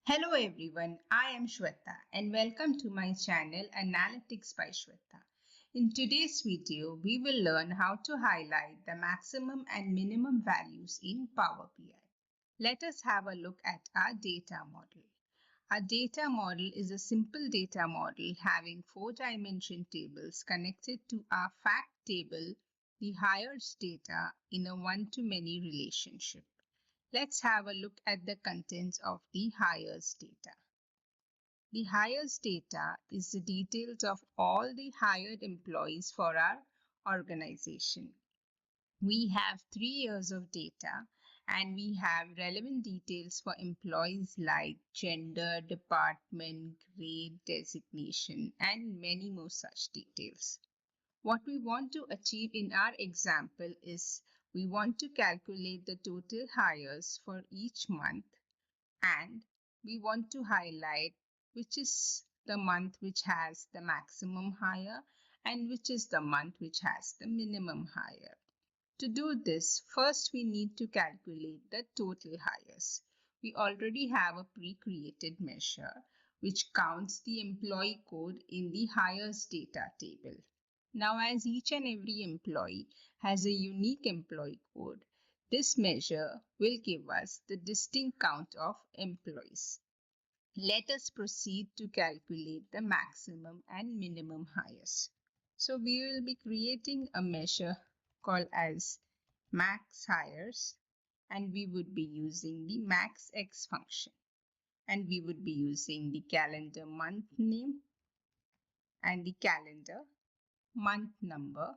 Hello everyone, I am Shweta and welcome to my channel Analytics by Shweta. In today's video, we will learn how to highlight the maximum and minimum values in Power BI. Let us have a look at our data model. Our data model is a simple data model having 4-dimension tables connected to our fact table, the highest data in a one-to-many relationship. Let's have a look at the contents of the hires data. The hires data is the details of all the hired employees for our organization. We have 3 years of data and we have relevant details for employees like gender, department, grade, designation, and many more such details. What we want to achieve in our example is we want to calculate the total hires for each month and we want to highlight which is the month which has the maximum hire and which is the month which has the minimum hire. To do this, first we need to calculate the total hires. We already have a pre-created measure which counts the employee code in the hires data table. Now, as each and every employee has a unique employee code, this measure will give us the distinct count of employees. Let us proceed to calculate the maximum and minimum hires. So we will be creating a measure called as max hires and we would be using the maxx function and we would be using the calendar month name and the calendar month number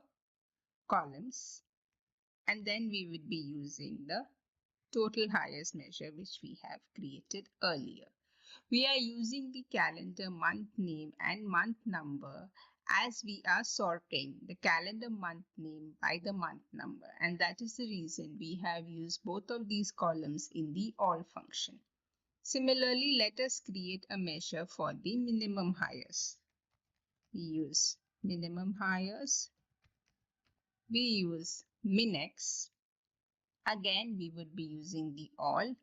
columns, and then we would be using the total hires measure which we have created earlier. We are using the calendar month name and month number as we are sorting the calendar month name by the month number, and that is the reason we have used both of these columns in the all function. Similarly, let us create a measure for the minimum hires. We use minimum hires. We use Minx. Again, we would be using the all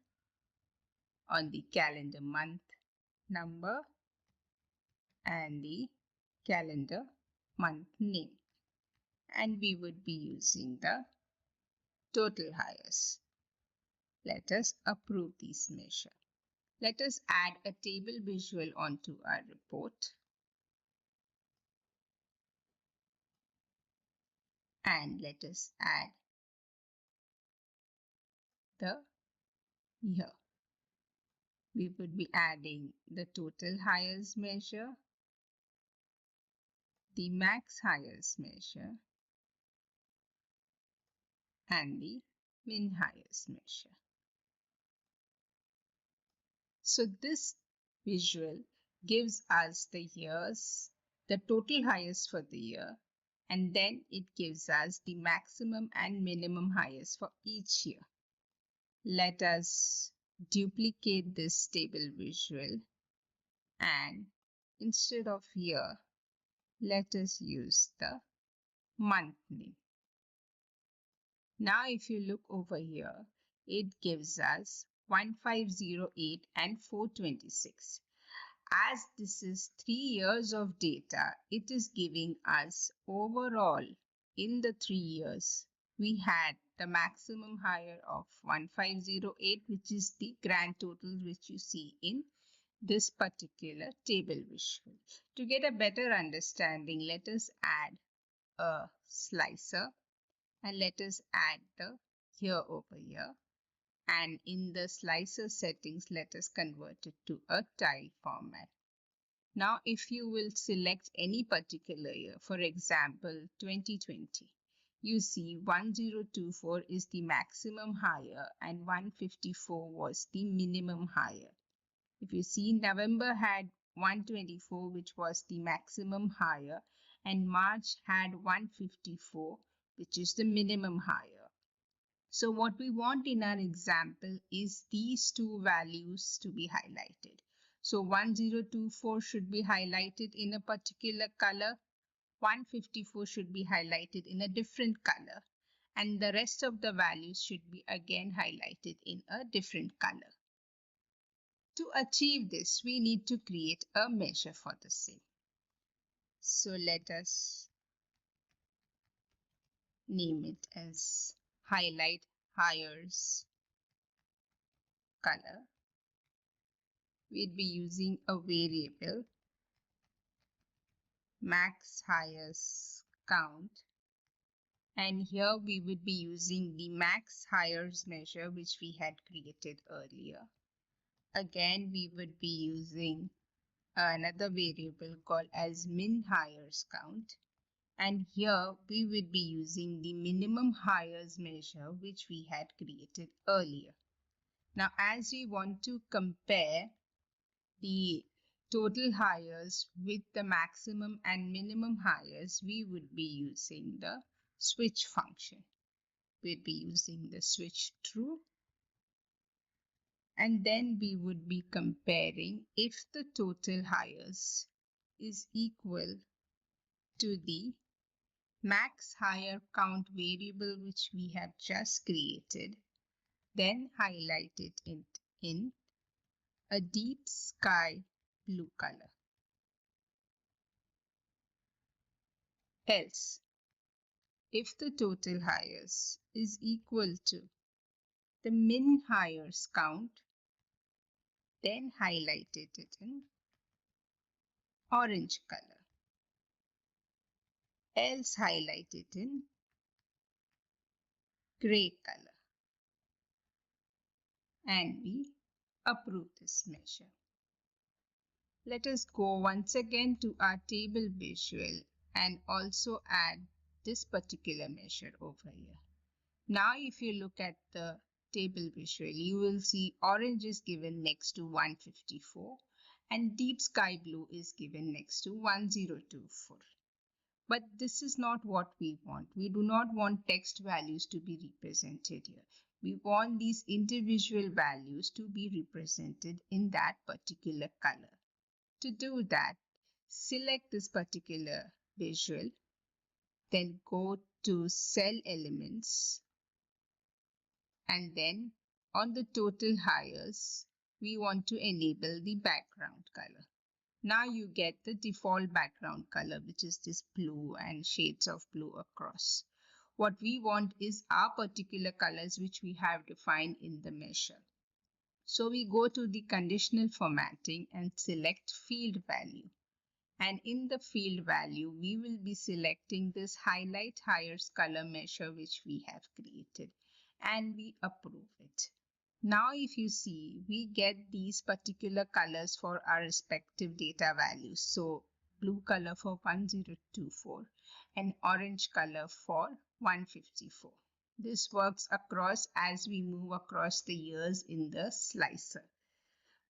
on the calendar month number and the calendar month name. And we would be using the total hires. Let us approve this measure. Let us add a table visual onto our report. And let us add the year. We would be adding the total hires measure, the max hires measure, and the min hires measure. So this visual gives us the years, the total hires for the year, and then it gives us the maximum and minimum hires for each year. Let us duplicate this table visual and instead of year, let us use the month name. Now if you look over here, it gives us 1508 and 426. As this is 3 years of data, it is giving us overall in the 3 years, we had the maximum hire of 1508, which is the grand total which you see in this particular table visual. To get a better understanding, let us add a slicer and let us add the year over here. And in the slicer settings, let us convert it to a tile format. Now, if you will select any particular year, for example, 2020, you see 1024 is the maximum hire and 154 was the minimum hire. If you see, November had 124, which was the maximum hire, and March had 154, which is the minimum hire. So what we want in our example is these two values to be highlighted. So 1024 should be highlighted in a particular color, 154 should be highlighted in a different color, and the rest of the values should be again highlighted in a different color. To achieve this, we need to create a measure for the same. So let us name it as highlight hires color. We'll be using a variable max hires count, and here we would be using the max hires measure which we had created earlier. Again, we would be using another variable called as min hires count, and here we would be using the minimum hires measure which we had created earlier. Now, as we want to compare the total hires with the maximum and minimum hires, we would be using the switch function. We'd be using the switch true, and then we would be comparing if the total hires is equal to the max hire count variable which we have just created, then highlight it in a deep sky blue color. Else, if the total hires is equal to the min hires count, then highlight it in orange color. Else, highlight it in gray color. And we approve this measure. Let us go once again to our table visual and also add this particular measure over here. Now, if you look at the table visual, you will see orange is given next to 154 and deep sky blue is given next to 1024. But this is not what we want. We do not want text values to be represented here. We want these individual values to be represented in that particular color. To do that, select this particular visual, then go to cell elements, and then on the total hires, we want to enable the background color. Now you get the default background color, which is this blue and shades of blue across. What we want is our particular colors which we have defined in the measure. So we go to the conditional formatting and select field value. And in the field value, we will be selecting this highlight hires color measure which we have created, and we approve it. Now, if you see, we get these particular colors for our respective data values. So, blue color for 1024 and orange color for 154. This works across as we move across the years in the slicer.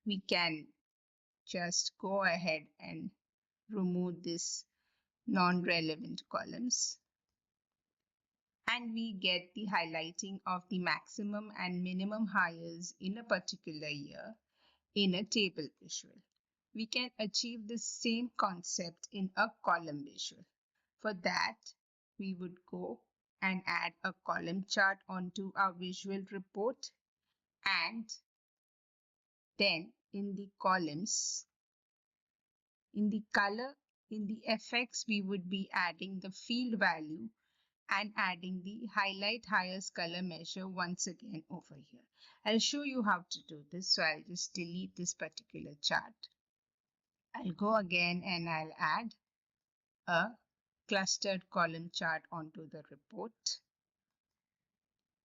We can just go ahead and remove this non-relevant columns, and we get the highlighting of the maximum and minimum hires in a particular year in a table visual. We can achieve the same concept in a column visual. For that, we would go and add a column chart onto our visual report, and then in the columns, in the color, in the effects, we would be adding the field value and adding the highlight hires color measure once again over here. I'll show you how to do this. So I'll just delete this particular chart. I'll go again and I'll add a clustered column chart onto the report.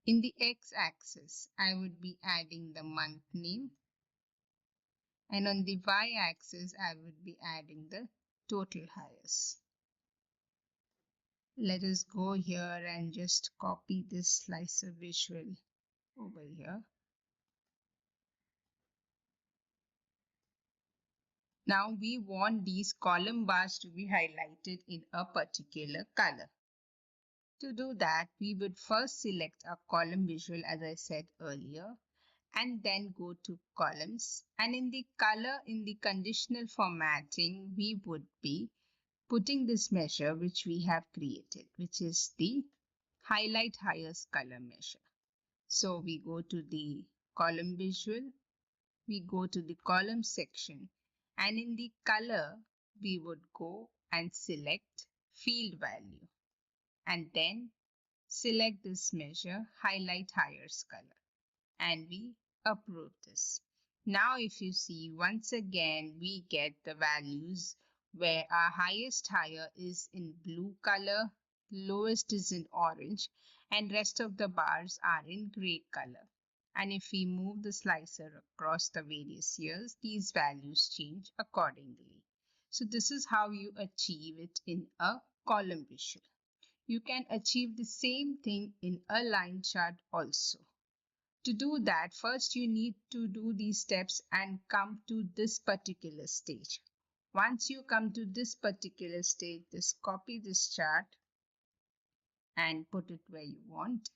In the x-axis, I would be adding the month name, and on the y-axis, I would be adding the total hires. Let us go here and just copy this slicer visual over here. Now we want these column bars to be highlighted in a particular color. To do that, we would first select a column visual as I said earlier, and then go to columns, and in the color, in the conditional formatting, we would be putting this measure which we have created, which is the highlight hires color measure. So we go to the column visual, we go to the column section, and in the color, we would go and select field value, and then select this measure, highlight highest color, and we approve this. Now if you see, once again we get the values where our highest higher is in blue color, lowest is in orange, and rest of the bars are in gray color. And if we move the slicer across the various years, these values change accordingly. So this is how you achieve it in a column visual. You can achieve the same thing in a line chart also. To do that, first you need to do these steps and come to this particular stage. Once you come to this particular stage, just copy this chart and put it where you want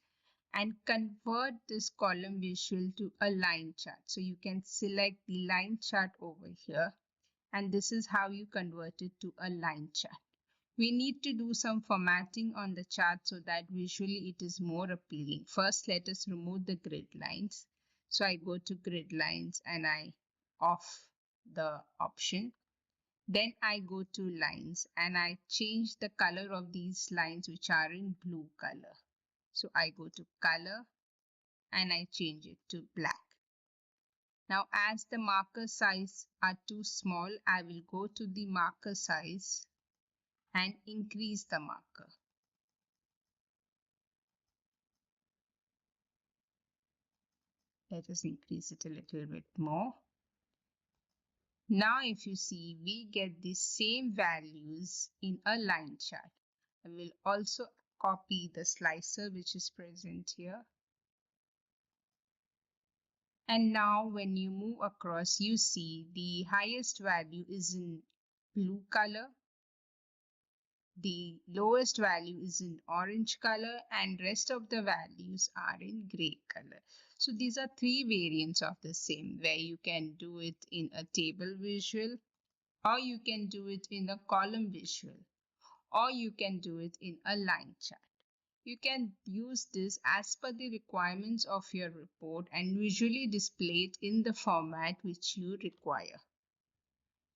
and convert this column visual to a line chart. So you can select the line chart over here, and this is how you convert it to a line chart. We need to do some formatting on the chart so that visually it is more appealing. First, let us remove the grid lines. So I go to grid lines and I off the option. Then I go to lines and I change the color of these lines which are in blue color. So I go to color and I change it to black. Now as the marker size are too small, I will go to the marker size and increase the marker. Let us increase it a little bit more. Now if you see, we get the same values in a line chart. I will also copy the slicer which is present here. And now when you move across, you see the highest value is in blue color. The lowest value is in orange color and rest of the values are in gray color. So these are three variants of the same, where you can do it in a table visual, or you can do it in a column visual, or you can do it in a line chart. You can use this as per the requirements of your report and visually display it in the format which you require.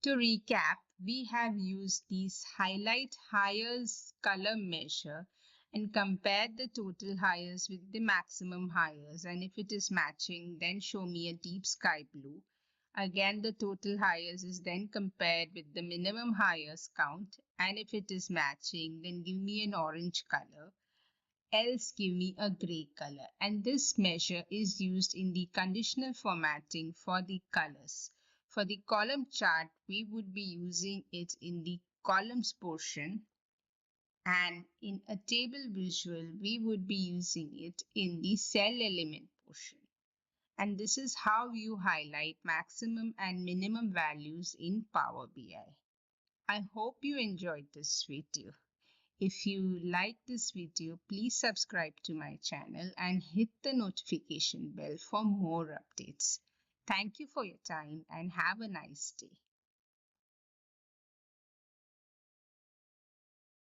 To recap, we have used these highlight hires color measure and compared the total hires with the maximum hires, and if it is matching, then show me a deep sky blue. Again, the total hires is then compared with the minimum hires count, and if it is matching, then give me an orange color, else give me a gray color. And this measure is used in the conditional formatting for the colors. For the column chart, we would be using it in the columns portion, and in a table visual, we would be using it in the cell element portion. And this is how you highlight maximum and minimum values in Power BI. I hope you enjoyed this video. If you like this video, please subscribe to my channel and hit the notification bell for more updates. Thank you for your time and have a nice day.